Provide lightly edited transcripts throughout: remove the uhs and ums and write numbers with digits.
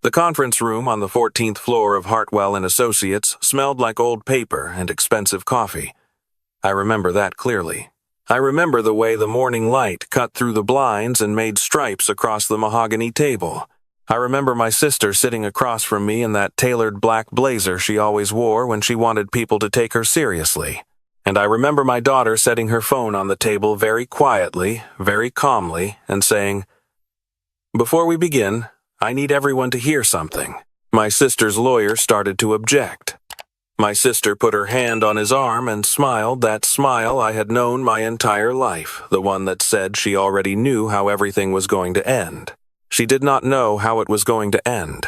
The conference room on the 14th floor of Hartwell and Associates smelled like old paper and expensive coffee. I remember that clearly. I remember the way the morning light cut through the blinds and made stripes across the mahogany table. I remember my sister sitting across from me in that tailored black blazer she always wore when she wanted people to take her seriously. And I remember my daughter setting her phone on the table very quietly, very calmly, and saying, "Before we begin, I need everyone to hear something." My sister's lawyer started to object. My sister put her hand on his arm and smiled that smile I had known my entire life, the one that said she already knew how everything was going to end. She did not know how it was going to end.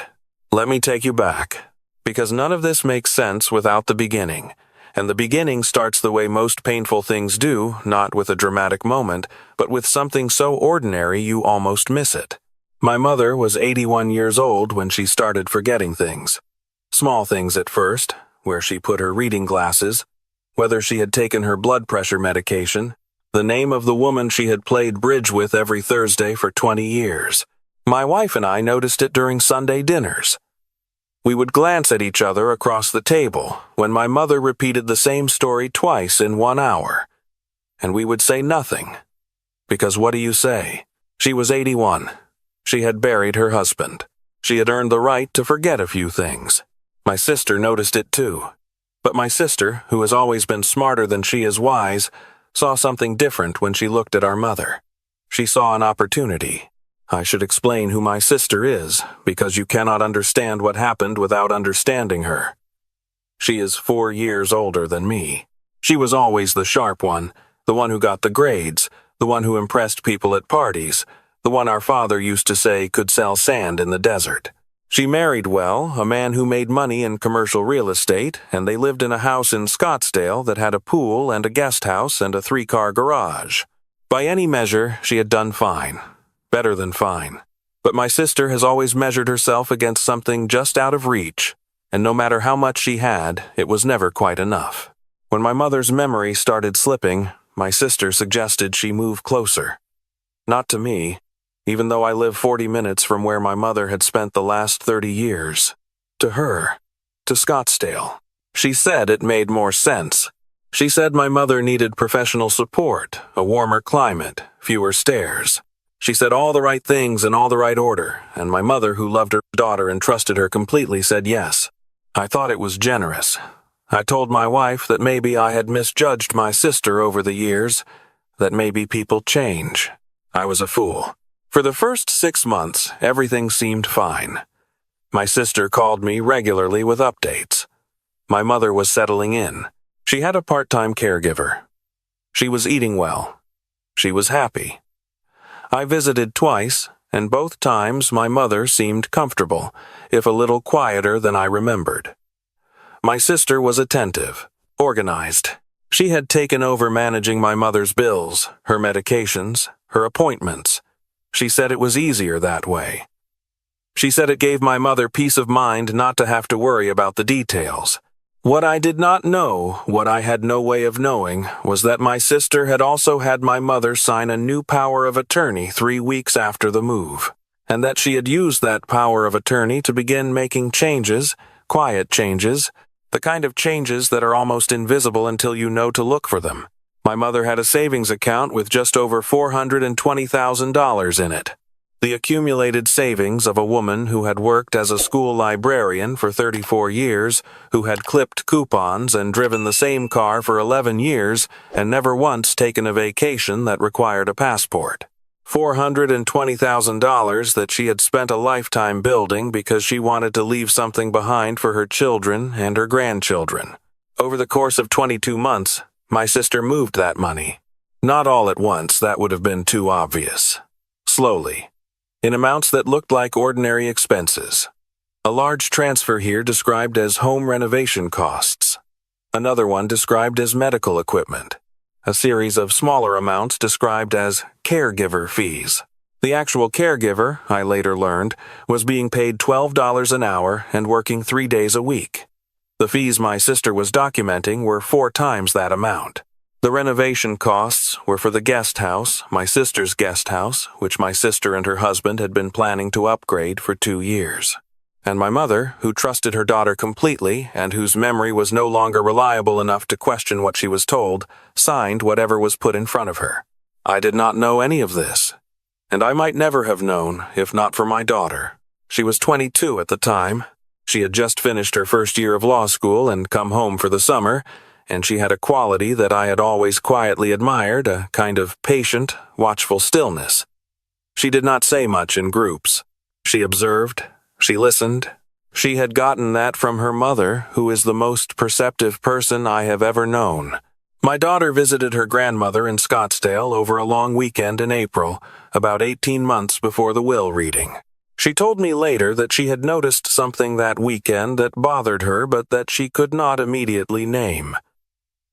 Let me take you back, because none of this makes sense without the beginning. And the beginning starts the way most painful things do, not with a dramatic moment, but with something so ordinary you almost miss it. My mother was 81 years old when she started forgetting things. Small things at first, where she put her reading glasses, whether she had taken her blood pressure medication, the name of the woman she had played bridge with every Thursday for 20 years. My wife and I noticed it during Sunday dinners. We would glance at each other across the table when my mother repeated the same story twice in 1 hour. And we would say nothing. Because what do you say? She was 81. She had buried her husband. She had earned the right to forget a few things. My sister noticed it too. But my sister, who has always been smarter than she is wise, saw something different when she looked at our mother. She saw an opportunity. I should explain who my sister is, because you cannot understand what happened without understanding her. She is 4 years older than me. She was always the sharp one, the one who got the grades, the one who impressed people at parties, the one our father used to say could sell sand in the desert. She married well, a man who made money in commercial real estate, and they lived in a house in Scottsdale that had a pool and a guest house and a 3-car garage. By any measure, she had done fine. Better than fine. But my sister has always measured herself against something just out of reach, and no matter how much she had, it was never quite enough. When my mother's memory started slipping, my sister suggested she move closer. Not to me, even though I live 40 minutes from where my mother had spent the last 30 years. To her. To Scottsdale. She said it made more sense. She said my mother needed professional support, a warmer climate, fewer stairs. She said all the right things in all the right order, and my mother, who loved her daughter and trusted her completely, said yes. I thought it was generous. I told my wife that maybe I had misjudged my sister over the years, that maybe people change. I was a fool. For the first 6 months, everything seemed fine. My sister called me regularly with updates. My mother was settling in. She had a part-time caregiver. She was eating well. She was happy. I visited twice, and both times my mother seemed comfortable, if a little quieter than I remembered. My sister was attentive, organized. She had taken over managing my mother's bills, her medications, her appointments. She said it was easier that way. She said it gave my mother peace of mind not to have to worry about the details. What I did not know, what I had no way of knowing, was that my sister had also had my mother sign a new power of attorney 3 weeks after the move, and that she had used that power of attorney to begin making changes, quiet changes, the kind of changes that are almost invisible until you know to look for them. My mother had a savings account with just over $420,000 in it. The accumulated savings of a woman who had worked as a school librarian for 34 years, who had clipped coupons and driven the same car for 11 years, and never once taken a vacation that required a passport. $420,000 that she had spent a lifetime building because she wanted to leave something behind for her children and her grandchildren. Over the course of 22 months, my sister moved that money. Not all at once, that would have been too obvious. Slowly. In amounts that looked like ordinary expenses. A large transfer here described as home renovation costs. Another one described as medical equipment. A series of smaller amounts described as caregiver fees. The actual caregiver, I later learned, was being paid $12 an hour and working 3 days a week. The fees my sister was documenting were 4 times that amount. The renovation costs were for the guest house, my sister's guest house, which my sister and her husband had been planning to upgrade for 2 years. And my mother, who trusted her daughter completely and whose memory was no longer reliable enough to question what she was told, signed whatever was put in front of her. I did not know any of this, and I might never have known if not for my daughter. She was 22 at the time. She had just finished her first year of law school and come home for the summer, and she had a quality that I had always quietly admired, a kind of patient, watchful stillness. She did not say much in groups. She observed. She listened. She had gotten that from her mother, who is the most perceptive person I have ever known. My daughter visited her grandmother in Scottsdale over a long weekend in April, about 18 months before the will reading. She told me later that she had noticed something that weekend that bothered her but that she could not immediately name.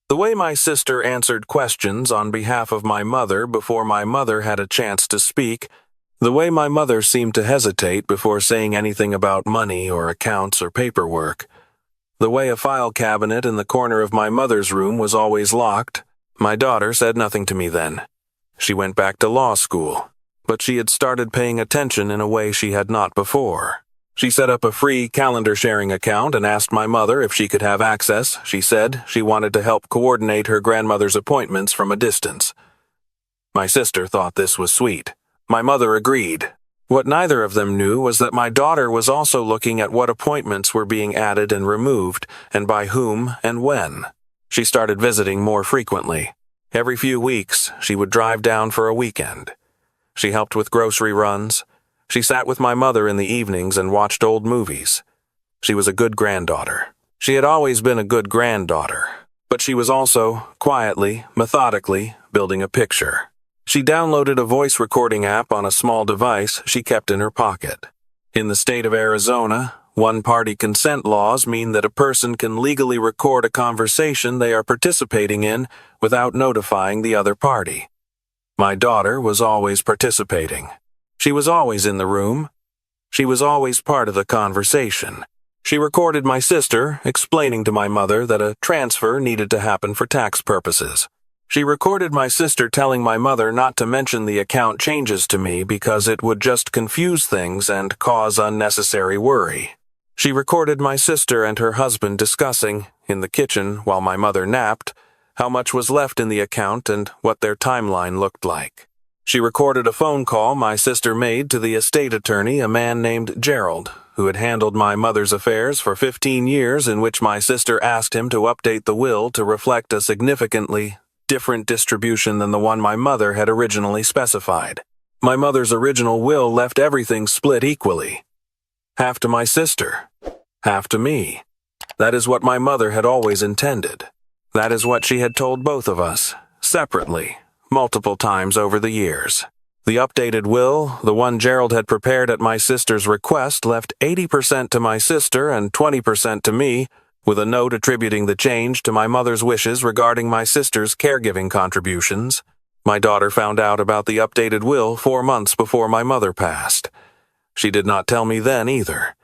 The way my sister answered questions on behalf of my mother before my mother had a chance to speak, the way my mother seemed to hesitate before saying anything about money or accounts or paperwork. The way a file cabinet in the corner of my mother's room was always locked. My daughter said nothing to me then. She went back to law school, but she had started paying attention in a way she had not before. She set up a free calendar sharing account and asked my mother if she could have access. She said she wanted to help coordinate her grandmother's appointments from a distance. My sister thought this was sweet. My mother agreed. What neither of them knew was that my daughter was also looking at what appointments were being added and removed, and by whom and when. She started visiting more frequently. Every few weeks, she would drive down for a weekend. She helped with grocery runs. She sat with my mother in the evenings and watched old movies. She was a good granddaughter. She had always been a good granddaughter, but she was also, quietly, methodically, building a picture. She downloaded a voice recording app on a small device she kept in her pocket. In the state of Arizona, one-party consent laws mean that a person can legally record a conversation they are participating in without notifying the other party. My daughter was always participating. She was always in the room. She was always part of the conversation. She recorded my sister explaining to my mother that a transfer needed to happen for tax purposes. She recorded my sister telling my mother not to mention the account changes to me because it would just confuse things and cause unnecessary worry. She recorded my sister and her husband discussing, in the kitchen while my mother napped, how much was left in the account and what their timeline looked like. She recorded a phone call my sister made to the estate attorney, a man named Gerald, who had handled my mother's affairs for 15 years, in which my sister asked him to update the will to reflect a significantly different distribution than the one my mother had originally specified. My mother's original will left everything split equally. Half to my sister, half to me. That is what my mother had always intended. That is what she had told both of us, separately, multiple times over the years. The updated will, the one Gerald had prepared at my sister's request, left 80% to my sister and 20% to me, with a note attributing the change to my mother's wishes regarding my sister's caregiving contributions. My daughter found out about the updated will 4 months before my mother passed. She did not tell me then either.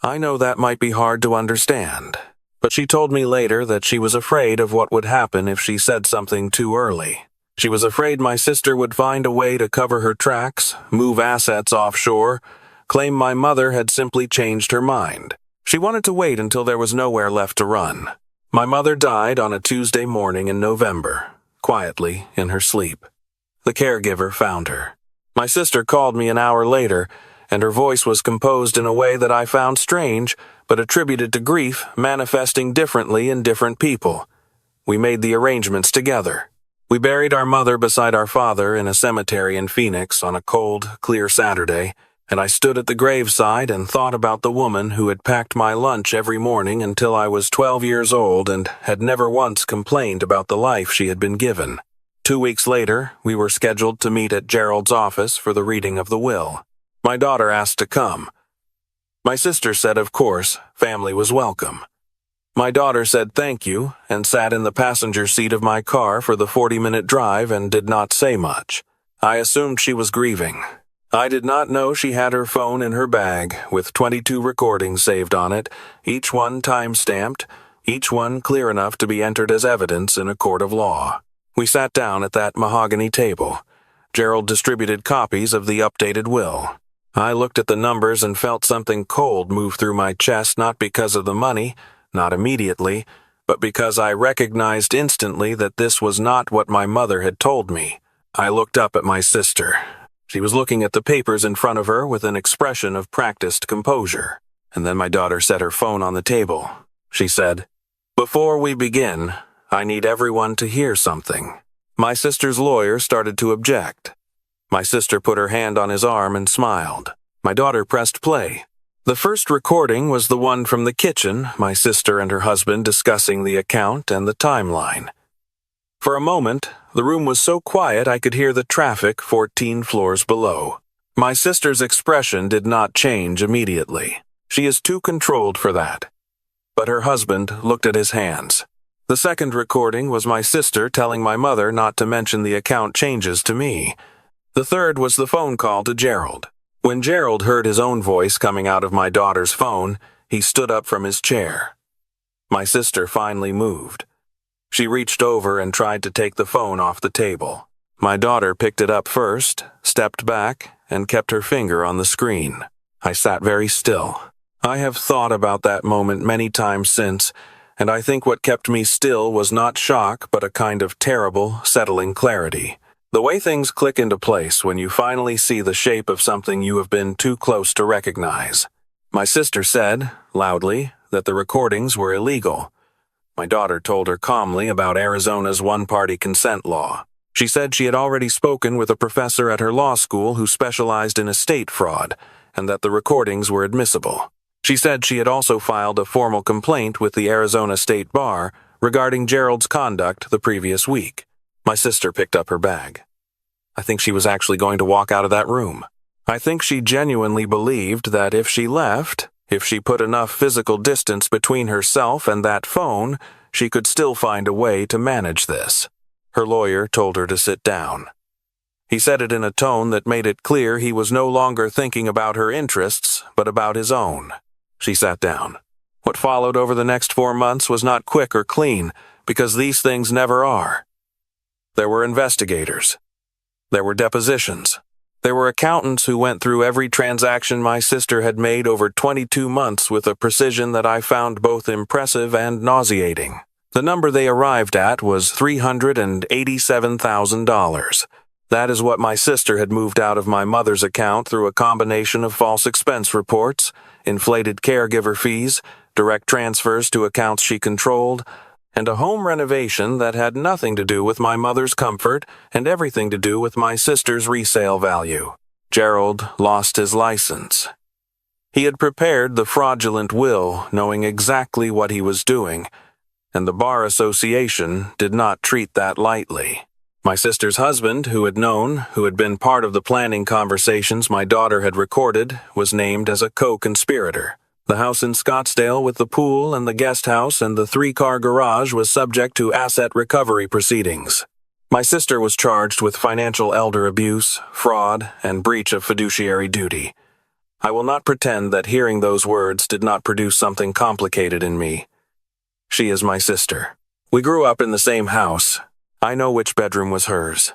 I know that might be hard to understand, but she told me later that she was afraid of what would happen if she said something too early. She was afraid my sister would find a way to cover her tracks, move assets offshore, claim my mother had simply changed her mind. She wanted to wait until there was nowhere left to run. My mother died on a Tuesday morning in November, quietly in her sleep. The caregiver found her. My sister called me an hour later, and her voice was composed in a way that I found strange, but attributed to grief manifesting differently in different people. We made the arrangements together. We buried our mother beside our father in a cemetery in Phoenix on a cold, clear Saturday, and I stood at the graveside and thought about the woman who had packed my lunch every morning until I was 12 years old and had never once complained about the life she had been given. 2 weeks later, we were scheduled to meet at Gerald's office for the reading of the will. My daughter asked to come. My sister said, of course, family was welcome. My daughter said thank you and sat in the passenger seat of my car for the 40-minute drive and did not say much. I assumed she was grieving. I did not know she had her phone in her bag with 22 recordings saved on it, each one time-stamped, each one clear enough to be entered as evidence in a court of law. We sat down at that mahogany table. Gerald distributed copies of the updated will. I looked at the numbers and felt something cold move through my chest, not because of the money, not immediately, but because I recognized instantly that this was not what my mother had told me. I looked up at my sister. She was looking at the papers in front of her with an expression of practiced composure. And then my daughter set her phone on the table. She said, "Before we begin, I need everyone to hear something." My sister's lawyer started to object. My sister put her hand on his arm and smiled. My daughter pressed play. The first recording was the one from the kitchen, my sister and her husband discussing the account and the timeline. For a moment, the room was so quiet I could hear the traffic 14 floors below. My sister's expression did not change immediately. She is too controlled for that. But her husband looked at his hands. The second recording was my sister telling my mother not to mention the account changes to me. The third was the phone call to Gerald. When Gerald heard his own voice coming out of my daughter's phone, he stood up from his chair. My sister finally moved. She reached over and tried to take the phone off the table. My daughter picked it up first, stepped back, and kept her finger on the screen. I sat very still. I have thought about that moment many times since, and I think what kept me still was not shock but a kind of terrible, settling clarity. The way things click into place when you finally see the shape of something you have been too close to recognize. My sister said, loudly, that the recordings were illegal. My daughter told her calmly about Arizona's one-party consent law. She said she had already spoken with a professor at her law school who specialized in estate fraud, and that the recordings were admissible. She said she had also filed a formal complaint with the Arizona State Bar regarding Gerald's conduct the previous week. My sister picked up her bag. I think she was actually going to walk out of that room. I think she genuinely believed that if she left, if she put enough physical distance between herself and that phone, she could still find a way to manage this. Her lawyer told her to sit down. He said it in a tone that made it clear he was no longer thinking about her interests, but about his own. She sat down. What followed over the next 4 months was not quick or clean, because these things never are. There were investigators. There were depositions. There were accountants who went through every transaction my sister had made over 22 months with a precision that I found both impressive and nauseating. The number they arrived at was $387,000. That is what my sister had moved out of my mother's account through a combination of false expense reports, inflated caregiver fees, direct transfers to accounts she controlled, and a home renovation that had nothing to do with my mother's comfort and everything to do with my sister's resale value. Gerald lost his license. He had prepared the fraudulent will, knowing exactly what he was doing, and the Bar Association did not treat that lightly. My sister's husband, who had been part of the planning conversations my daughter had recorded, was named as a co-conspirator. The house in Scottsdale with the pool and the guest house and the 3-car garage was subject to asset recovery proceedings. My sister was charged with financial elder abuse, fraud, and breach of fiduciary duty. I will not pretend that hearing those words did not produce something complicated in me. She is my sister. We grew up in the same house. I know which bedroom was hers.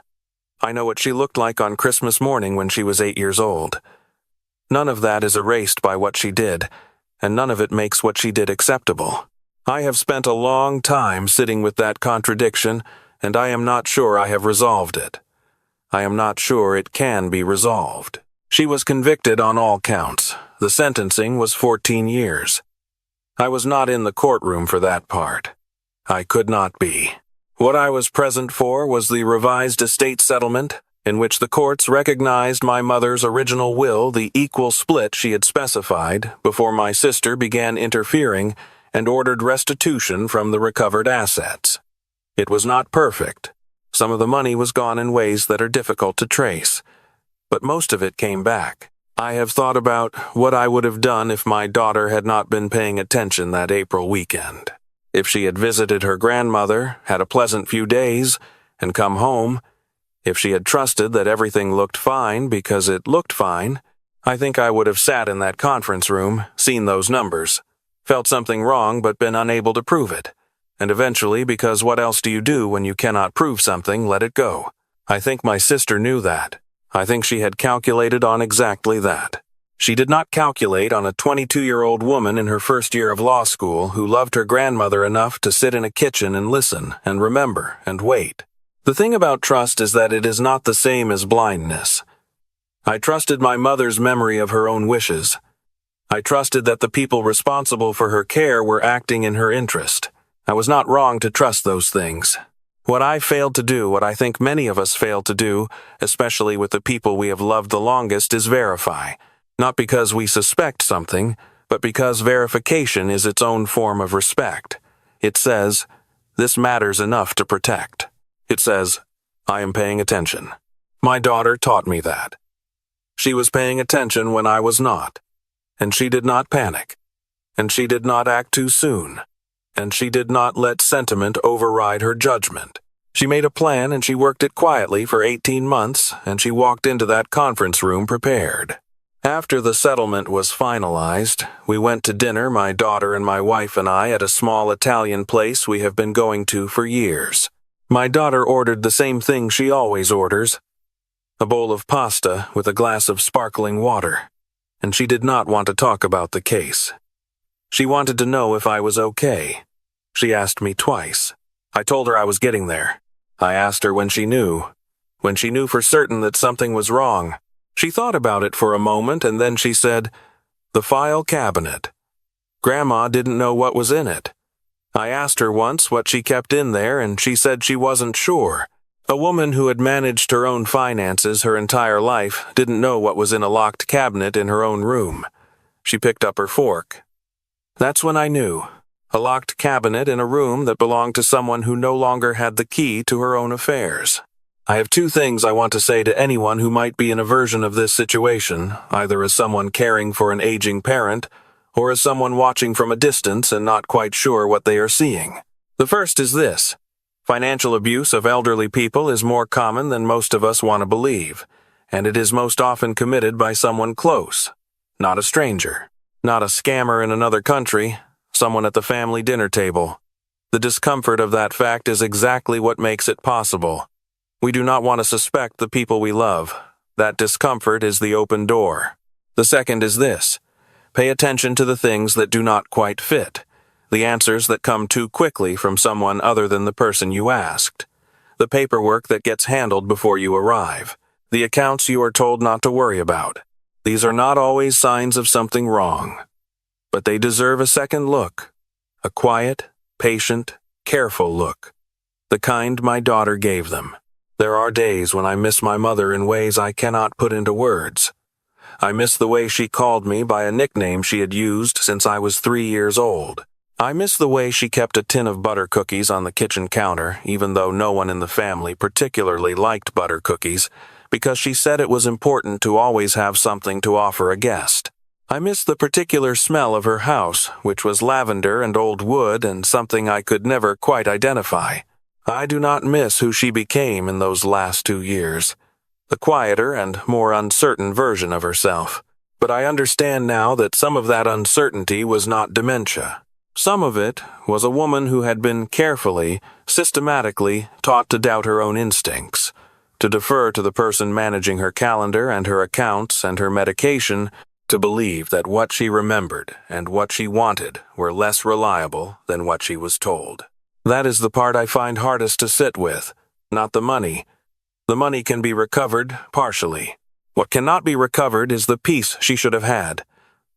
I know what she looked like on Christmas morning when she was 8 years old. None of that is erased by what she did, and none of it makes what she did acceptable. I have spent a long time sitting with that contradiction, and I am not sure I have resolved it. I am not sure it can be resolved. She was convicted on all counts. The sentencing was 14 years. I was not in the courtroom for that part. I could not be. What I was present for was the revised estate settlement, in which the courts recognized my mother's original will, the equal split she had specified, before my sister began interfering and ordered restitution from the recovered assets. It was not perfect. Some of the money was gone in ways that are difficult to trace, but most of it came back. I have thought about what I would have done if my daughter had not been paying attention that April weekend. If she had visited her grandmother, had a pleasant few days, and come home, if she had trusted that everything looked fine because it looked fine, I think I would have sat in that conference room, seen those numbers, felt something wrong but been unable to prove it, and eventually, because what else do you do when you cannot prove something, let it go. I think my sister knew that. I think she had calculated on exactly that. She did not calculate on a 22-year-old woman in her first year of law school who loved her grandmother enough to sit in a kitchen and listen and remember and wait. The thing about trust is that it is not the same as blindness. I trusted my mother's memory of her own wishes. I trusted that the people responsible for her care were acting in her interest. I was not wrong to trust those things. What I failed to do, what I think many of us fail to do, especially with the people we have loved the longest, is verify. Not because we suspect something, but because verification is its own form of respect. It says, "This matters enough to protect." It says, "I am paying attention." My daughter taught me that. She was paying attention when I was not. And she did not panic. And she did not act too soon. And she did not let sentiment override her judgment. She made a plan and she worked it quietly for 18 months, and she walked into that conference room prepared. After the settlement was finalized, we went to dinner, my daughter and my wife and I, at a small Italian place we have been going to for years. My daughter ordered the same thing she always orders, a bowl of pasta with a glass of sparkling water, and she did not want to talk about the case. She wanted to know if I was okay. She asked me twice. I told her I was getting there. I asked her when she knew for certain that something was wrong. She thought about it for a moment and then she said, "The file cabinet. Grandma didn't know what was in it." I asked her once what she kept in there and she said she wasn't sure. A woman who had managed her own finances her entire life didn't know what was in a locked cabinet in her own room. She picked up her fork. That's when I knew. A locked cabinet in a room that belonged to someone who no longer had the key to her own affairs. I have two things I want to say to anyone who might be in a version of this situation, either as someone caring for an aging parent, or as someone watching from a distance and not quite sure what they are seeing. The first is this. Financial abuse of elderly people is more common than most of us want to believe, and it is most often committed by someone close, not a stranger, not a scammer in another country, someone at the family dinner table. The discomfort of that fact is exactly what makes it possible. We do not want to suspect the people we love. That discomfort is the open door. The second is this. Pay attention to the things that do not quite fit, the answers that come too quickly from someone other than the person you asked, the paperwork that gets handled before you arrive, the accounts you are told not to worry about. These are not always signs of something wrong, but they deserve a second look, a quiet, patient, careful look, the kind my daughter gave them. There are days when I miss my mother in ways I cannot put into words. I miss the way she called me by a nickname she had used since I was 3 years old. I miss the way she kept a tin of butter cookies on the kitchen counter, even though no one in the family particularly liked butter cookies, because she said it was important to always have something to offer a guest. I miss the particular smell of her house, which was lavender and old wood and something I could never quite identify. I do not miss who she became in those last 2 years, the quieter and more uncertain version of herself. But I understand now that some of that uncertainty was not dementia. Some of it was a woman who had been carefully, systematically taught to doubt her own instincts, to defer to the person managing her calendar and her accounts and her medication, to believe that what she remembered and what she wanted were less reliable than what she was told. That is the part I find hardest to sit with, not the money. The money can be recovered partially. What cannot be recovered is the peace she should have had,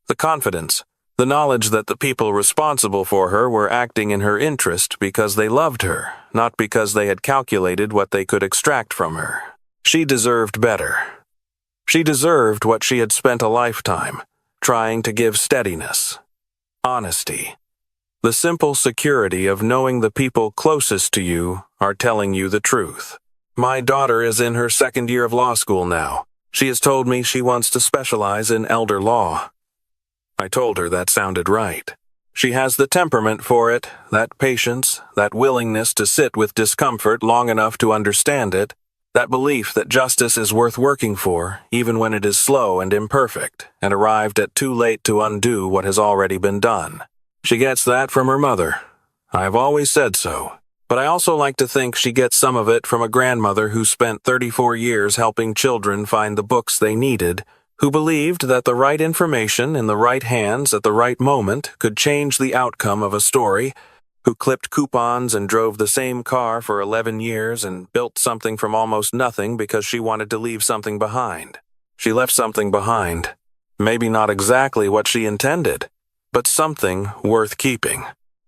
the confidence, the knowledge that the people responsible for her were acting in her interest because they loved her, not because they had calculated what they could extract from her. She deserved better. She deserved what she had spent a lifetime, trying to give steadiness, honesty, the simple security of knowing the people closest to you are telling you the truth. My daughter is in her 2nd year of law school now. She has told me she wants to specialize in elder law. I told her that sounded right. She has the temperament for it, that patience, that willingness to sit with discomfort long enough to understand it, that belief that justice is worth working for, even when it is slow and imperfect, and arrived at too late to undo what has already been done. She gets that from her mother. I have always said so. But I also like to think she gets some of it from a grandmother who spent 34 years helping children find the books they needed, who believed that the right information in the right hands at the right moment could change the outcome of a story, who clipped coupons and drove the same car for 11 years and built something from almost nothing because she wanted to leave something behind. She left something behind. Maybe not exactly what she intended, but something worth keeping.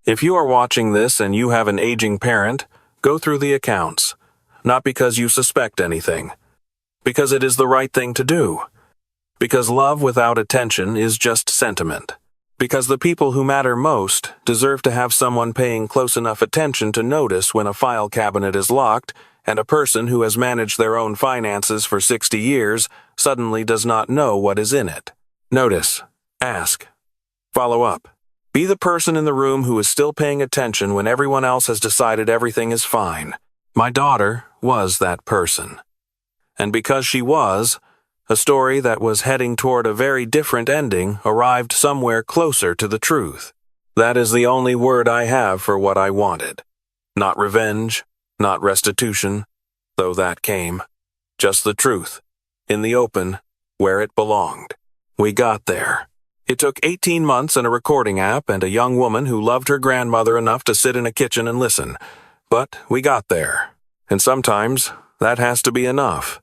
If you are watching this and you have an aging parent, go through the accounts. Not because you suspect anything. Because it is the right thing to do. Because love without attention is just sentiment. Because the people who matter most deserve to have someone paying close enough attention to notice when a file cabinet is locked and a person who has managed their own finances for 60 years suddenly does not know what is in it. Notice. Ask. Follow up. Be the person in the room who is still paying attention when everyone else has decided everything is fine. My daughter was that person. And because she was, a story that was heading toward a very different ending arrived somewhere closer to the truth. That is the only word I have for what I wanted. Not revenge, not restitution, though that came. Just the truth, in the open, where it belonged. We got there. It took 18 months and a recording app and a young woman who loved her grandmother enough to sit in a kitchen and listen. But we got there. And sometimes that has to be enough.